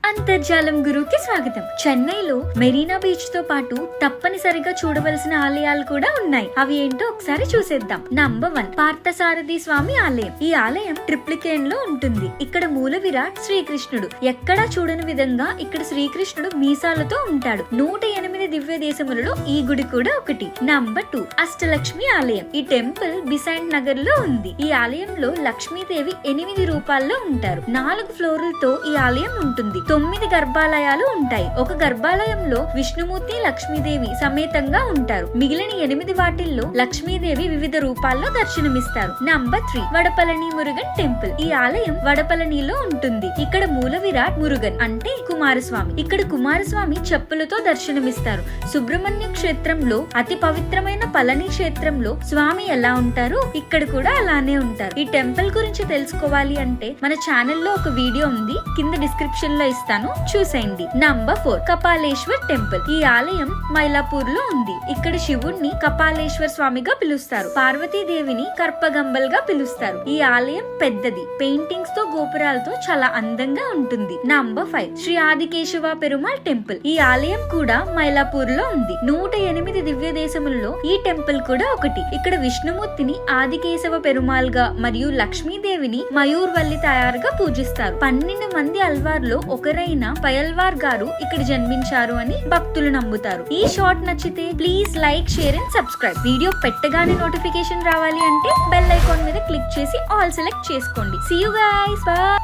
అంతర్జాలం గురుకి స్వాగతం. చెన్నైలో మెరీనా బీచ్ తో పాటు తప్పనిసరిగా చూడవలసిన ఆలయాలు కూడా ఉన్నాయి. అవి ఏంటో ఒకసారి చూసేద్దాం. నంబర్ 1 పార్థసారథి స్వామి ఆలయం. ఈ ఆలయం ట్రిప్లికేన్ లో ఉంటుంది. ఇక్కడ మూల విరాట్ శ్రీకృష్ణుడు. ఎక్కడా చూడని విధంగా ఇక్కడ శ్రీకృష్ణుడు మీసాలతో ఉంటాడు. 108 దివ్య దేశములలో ఈ గుడి కూడా ఒకటి. నంబర్ 2 అష్టలక్ష్మి ఆలయం. ఈ టెంపుల్ బిసైంట్ నగర్ లో ఉంది. ఈ ఆలయంలో లక్ష్మీదేవి 8 రూపాల్లో ఉంటారు. 4 ఫ్లోర్లతో ఈ ఆలయం ఉంటుంది. 9 గర్భాలయాలు ఉంటాయి. ఒక గర్భాలయంలో విష్ణుమూర్తి లక్ష్మీదేవి సమేతంగా ఉంటారు. మిగిలిన 8 వాటిల్లో లక్ష్మీదేవి వివిధ రూపాల్లో దర్శనమిస్తారు. Number 3 Vadapalani Murugan temple. ఈ ఆలయం వడపళనిలో ఉంటుంది. ఇక్కడ మూల విరాట్ మురుగన్ అంటే కుమారస్వామి. ఇక్కడ కుమారస్వామి చెప్పులతో దర్శనమిస్తారు. సుబ్రహ్మణ్య క్షేత్రంలో అతి పవిత్రమైన పళని క్షేత్రంలో స్వామి ఎలా ఉంటారో ఇక్కడ కూడా అలానే ఉంటారు. ఈ టెంపుల్ గురించి తెలుసుకోవాలి అంటే మన ఛానల్లో ఒక వీడియో ఉంది, కింద డిస్క్రిప్షన్ లో ఇస్తాను, చూసేయండి. Number 4 Kapaleshwar temple. ఈ ఆలయం మైలాపూర్ లో ఉంది. ఇక్కడ శివుణ్ణి కపాలేశ్వర్ స్వామిగా పిలుస్తారు. పార్వతీదేవిని కర్పగంబల్ గా పిలుస్తారు. ఈ ఆలయం పెద్దది, పెయింటింగ్స్ తో గోపురాలతో చాలా అందంగా ఉంటుంది. Number 5 Shri Adikesava Perumal temple. ఈ ఆలయం కూడా మైలాపూర్ లో ఉంది. 108 దివ్య దేశములలో ఈ టెంపుల్ కూడా ఒకటి. ఇక్కడ విష్ణుమూర్తిని ఆదికేశవ పెరుమాళ్ గా మరియు లక్ష్మీదేవిని మయూర్ వల్లి తయారుగా పూజిస్తారు. 12 మంది అల్వార్లో ఒకరైన పయల్వార్ గారు ఇక్కడ జన్మించారు అని భక్తులు నమ్ముతారు. ఈ షార్ట్ నచ్చితే please like, share and subscribe. Video పెట్టగానే నోటిఫికేషన్ రావాలి అంటే బెల్ ఐకాన్ మీద క్లిక్ చేసి ఆల్ సెలెక్ట్ చేసుకోండి. See you guys, by.